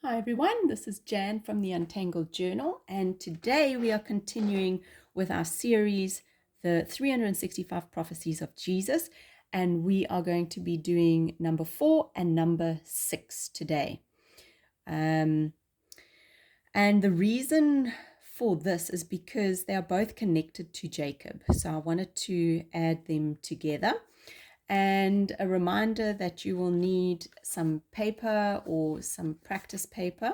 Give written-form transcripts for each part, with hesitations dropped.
Hi everyone, this is Jan from the Untangled Journal, and today we are continuing with our series, the 365 Prophecies of Jesus, and we are going to be doing number 4 and number 6 today. And the reason for this is because they are both connected to Jacob, so I wanted to add them together. And a reminder that you will need some paper or some practice paper,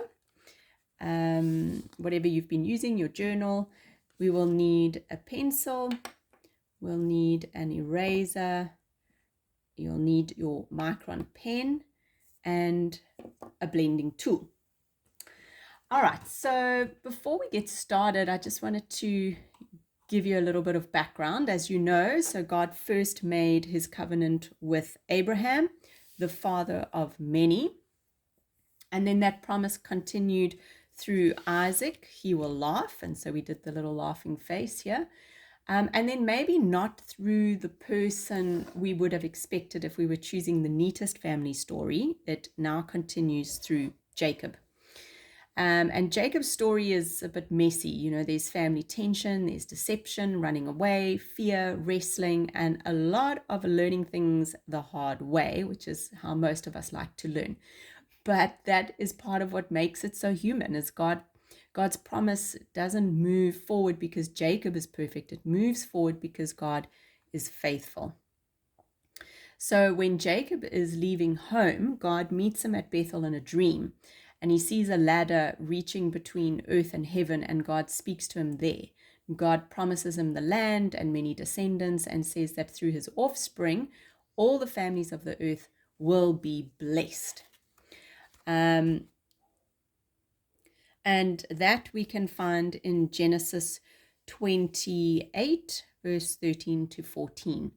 whatever you've been using, your journal. We will need a pencil, we'll need an eraser, you'll need your micron pen, and a blending tool. All right, so before we get started, I just wanted to give you a little bit of background. As you know, so God first made his covenant with Abraham, the father of many, and then that promise continued through Isaac. He will laugh, and so we did the little laughing face here. And then maybe not through the person we would have expected if we were choosing the neatest family story. It now continues through Jacob. And Jacob's story is a bit messy. You know, there's family tension, there's deception, running away, fear, wrestling, and a lot of learning things the hard way, which is how most of us like to learn. But that is part of what makes it so human, is God's promise doesn't move forward because Jacob is perfect. It moves forward because God is faithful. So when Jacob is leaving home, God meets him at Bethel in a dream, and he sees a ladder reaching between earth and heaven, and God speaks to him there. God promises him the land and many descendants, and says that through his offspring, all the families of the earth will be blessed. And that we can find in Genesis 28, verse 13 to 14.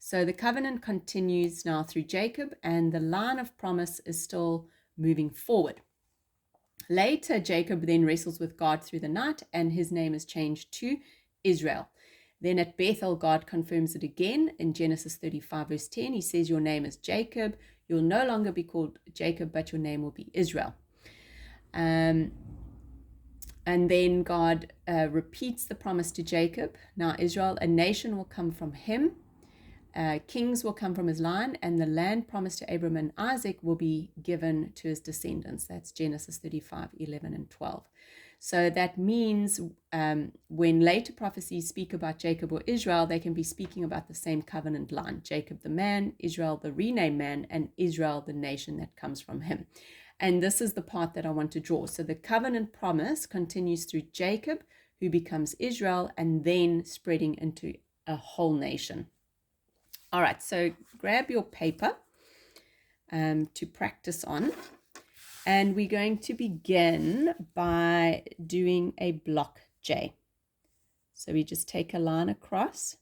So the covenant continues now through Jacob, and the line of promise is still moving forward. Later, Jacob then wrestles with God through the night, and his name is changed to Israel. Then at Bethel, God confirms it again in Genesis 35, verse 10. He says, your name is Jacob. You'll no longer be called Jacob, but your name will be Israel. And then God repeats the promise to Jacob. Now Israel, a nation will come from him. Kings will come from his line, and the land promised to Abraham and Isaac will be given to his descendants. That's Genesis 35, 11 and 12. So that means when later prophecies speak about Jacob or Israel, they can be speaking about the same covenant line. Jacob the man, Israel the renamed man, and Israel the nation that comes from him. And this is the part that I want to draw. So the covenant promise continues through Jacob, who becomes Israel, and then spreading into a whole nation. All right, so grab your paper to practice on. And we're going to begin by doing a block J. So we just take a line across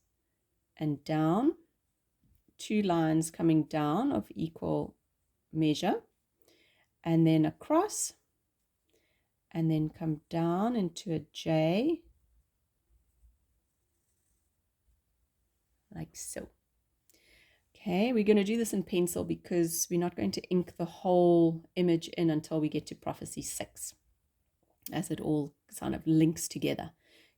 and down, 2 lines coming down of equal measure, and then across, and then come down into a J, like so. Okay, we're going to do this in pencil because we're not going to ink the whole image in until we get to Prophecy 6, as it all kind of links together.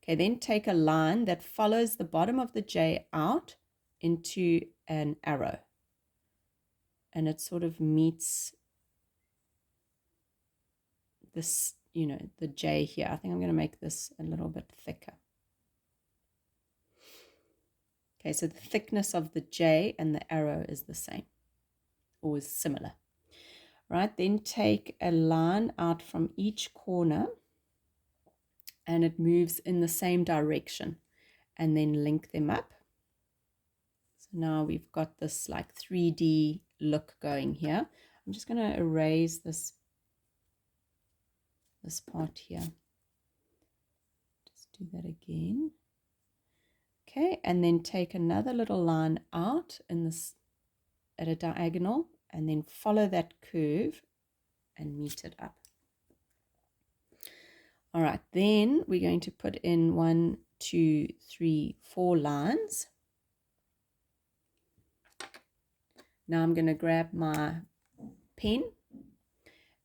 Okay, then take a line that follows the bottom of the J out into an arrow. And it sort of meets this, you know, the J here. I think I'm going to make this a little bit thicker. Okay, so the thickness of the J and the arrow is the same, or is similar. Right, then take a line out from each corner, and it moves in the same direction, and then link them up. So now we've got this like 3D look going here. I'm just going to erase this part here. Just do that again. Okay, and then take another little line out in this at a diagonal, and then follow that curve and meet it up. All right, then we're going to put in 1, 2, 3, 4 lines. Now I'm going to grab my pen,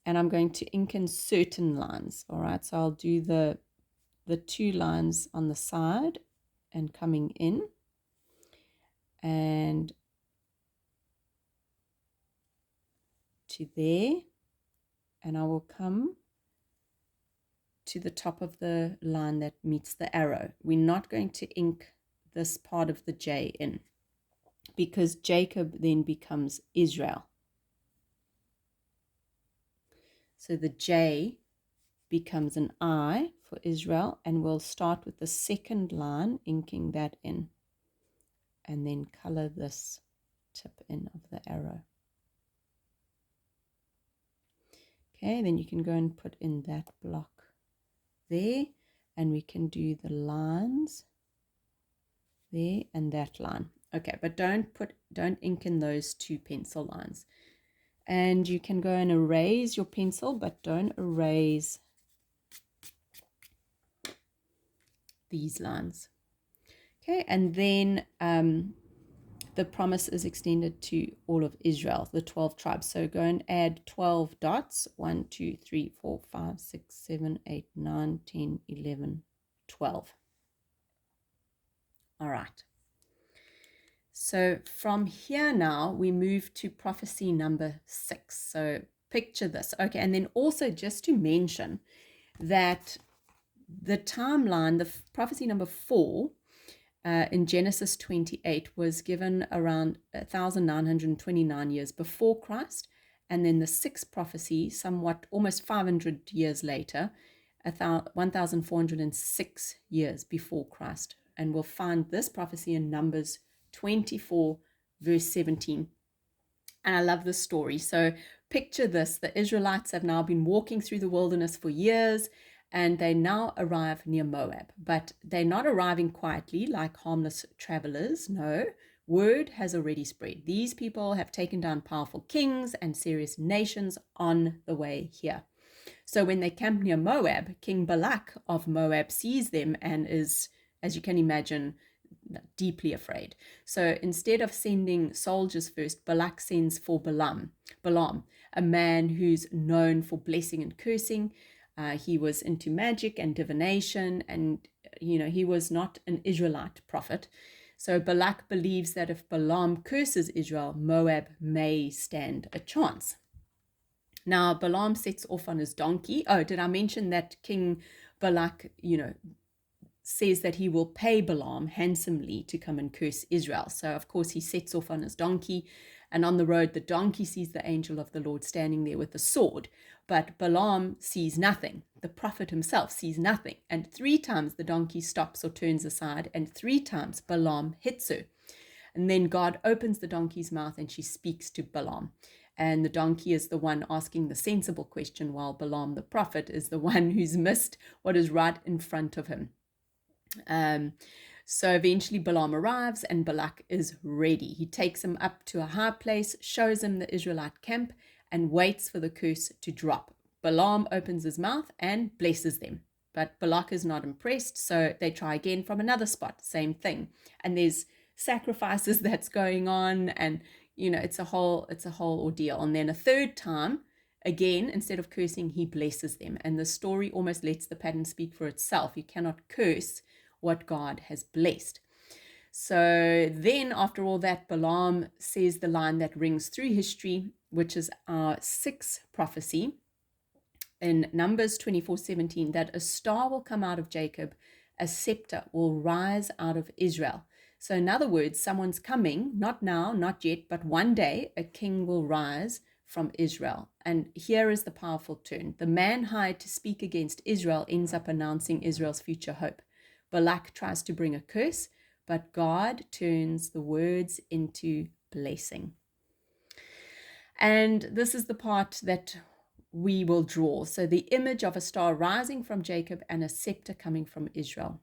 and I'm going to ink in certain lines. All right, so I'll do the 2 lines on the side and coming in, and to there, and I will come to the top of the line that meets the arrow. We're not going to ink this part of the J in, because Jacob then becomes Israel. So the J becomes an I for Israel, and we'll start with the second line, inking that in, and then color this tip in of the arrow. Okay, then you can go and put in that block there, and we can do the lines there and that line. Okay, but don't ink in those 2 pencil lines. And you can go and erase your pencil, but don't erase these lines. Okay, and then the promise is extended to all of Israel, the 12 tribes. So go and add 12 dots. 1, 2, 3, 4, 5, 6, 7, 8, 9, 10, 11, 12. All right. So from here now, we move to prophecy number 6. So picture this. Okay, and then also just to mention that the timeline, the prophecy number 4 in Genesis 28 was given around 1929 years before Christ. And then the 6th prophecy, somewhat almost 500 years later, 1406 years before Christ. And we'll find this prophecy in Numbers 24 verse 17. And I love this story. So picture this: the Israelites have now been walking through the wilderness for years, and they now arrive near Moab. But they're not arriving quietly like harmless travelers. No, word has already spread. These people have taken down powerful kings and serious nations on the way here. So when they camp near Moab, King Balak of Moab sees them and is, as you can imagine, deeply afraid. So instead of sending soldiers first, Balak sends for Balaam, a man who's known for blessing and cursing. He was into magic and divination, and he was not an Israelite prophet. So Balak believes that if Balaam curses Israel, Moab may stand a chance. Now Balaam sets off on his donkey. Oh, did I mention that King Balak, says that he will pay Balaam handsomely to come and curse Israel. So of course he sets off on his donkey, and on the road the donkey sees the angel of the Lord standing there with a sword, but Balaam sees nothing. The prophet himself sees nothing, and 3 times the donkey stops or turns aside, and 3 times Balaam hits her. And then God opens the donkey's mouth and she speaks to Balaam. And the donkey is the one asking the sensible question, while Balaam the prophet is the one who's missed what is right in front of him. So eventually Balaam arrives and Balak is ready. He takes him up to a high place, shows him the Israelite camp, and waits for the curse to drop. Balaam opens his mouth and blesses them. But Balak is not impressed, so they try again from another spot, same thing. And there's sacrifices that's going on, and it's a whole ordeal. And then a third time, again, instead of cursing, he blesses them. And the story almost lets the pattern speak for itself. You cannot curse what God has blessed. So then after all that, Balaam says the line that rings through history, which is our 6th prophecy in Numbers 24:17, that a star will come out of Jacob, a scepter will rise out of Israel. So in other words, someone's coming, not now, not yet, but one day a king will rise from Israel. And here is the powerful turn. The man hired to speak against Israel ends up announcing Israel's future hope. Balak tries to bring a curse, but God turns the words into blessing. And this is the part that we will draw. So the image of a star rising from Jacob and a scepter coming from Israel.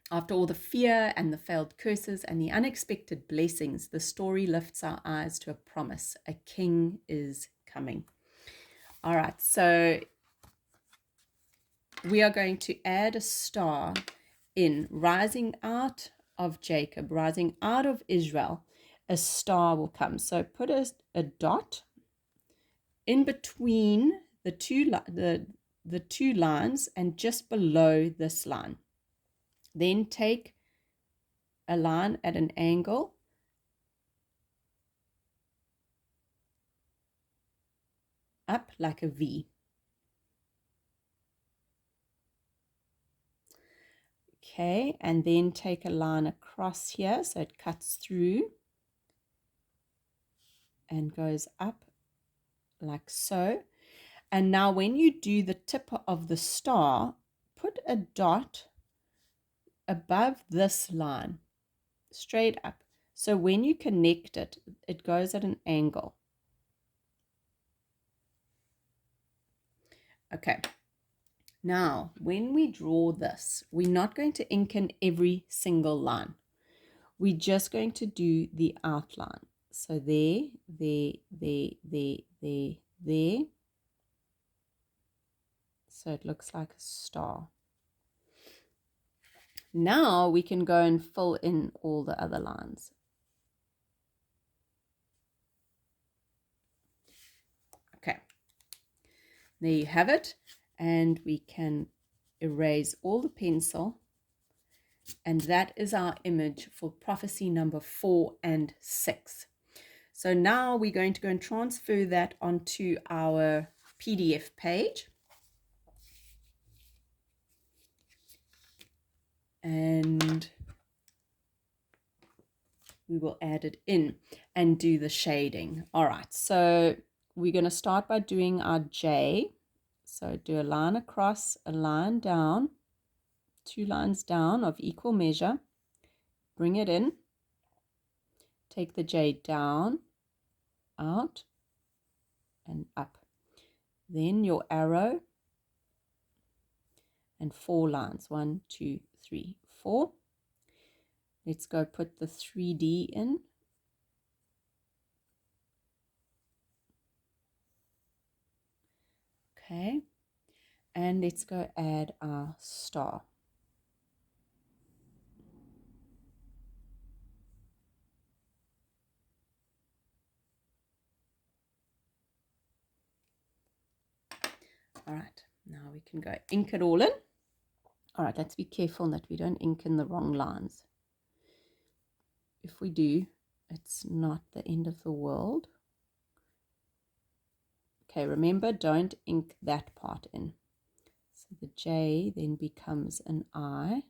After all the fear and the failed curses and the unexpected blessings, the story lifts our eyes to a promise. A king is coming. All right, so we are going to add a star in, rising out of Jacob, rising out of Israel, a star will come. So put a dot in between the two lines and just below this line. Then take a line at an angle up like a V. Okay, and then take a line across here so it cuts through and goes up like so. And now when you do the tip of the star, put a dot above this line, straight up. So when you connect it, it goes at an angle. Okay. Now, when we draw this, we're not going to ink in every single line. We're just going to do the outline. So there, there, there, there, there, there. So it looks like a star. Now we can go and fill in all the other lines. Okay, there you have it. And we can erase all the pencil. And that is our image for prophecy number 4 and 6. So now we're going to go and transfer that onto our PDF page. And we will add it in and do the shading. All right, so we're going to start by doing our J. So do a line across, a line down, 2 lines down of equal measure. Bring it in. Take the J down, out, and up. Then your arrow and 4 lines. 1, 2, 3, 4. Let's go put the 3D in. Okay. And let's go add our star. All right, now we can go ink it all in. All right, let's be careful that we don't ink in the wrong lines. If we do, it's not the end of the world. Okay, remember, don't ink that part in. So the J then becomes an I.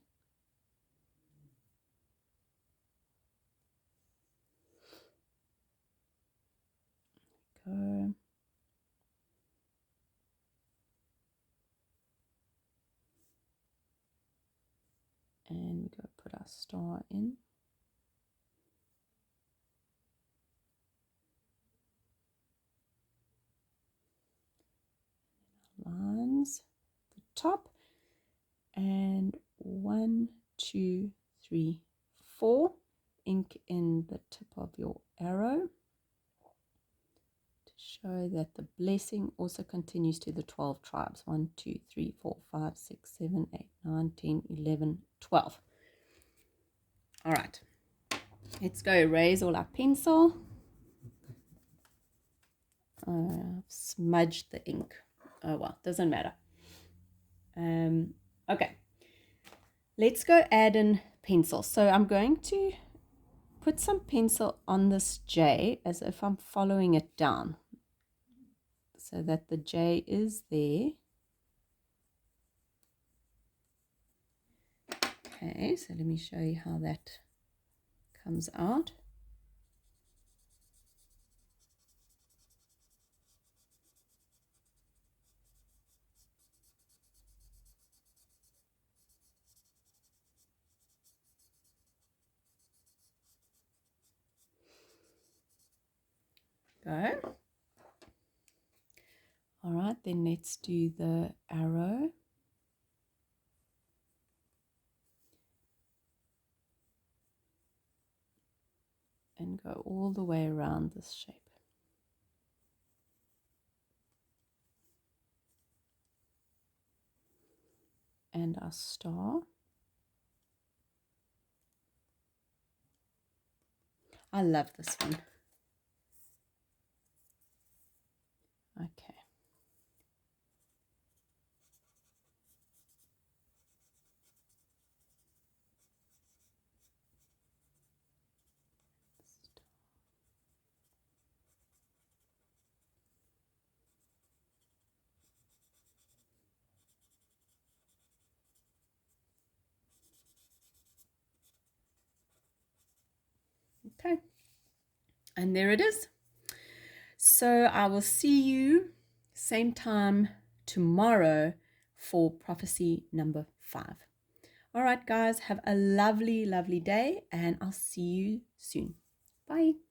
Go. And we go put our star in. Lines, the top, and 1, 2, 3, 4. Ink in the tip of your arrow to show that the blessing also continues to the 12 tribes. 1, 2, 3, 4, 5, 6, 7, 8, 9, 10, 11, 12. All right, let's go erase all our pencil. I've smudged the ink. Oh well, doesn't matter. Okay, let's go add in pencil. So I'm going to put some pencil on this J as if I'm following it down so that the J is there. Okay, so let me show you how that comes out. Go. All right, then let's do the arrow. And go all the way around this shape. And our star. I love this one. Okay. Okay. And there it is. So I will see you same time tomorrow for prophecy number 5. All right, guys, have a lovely, lovely day, and I'll see you soon. Bye.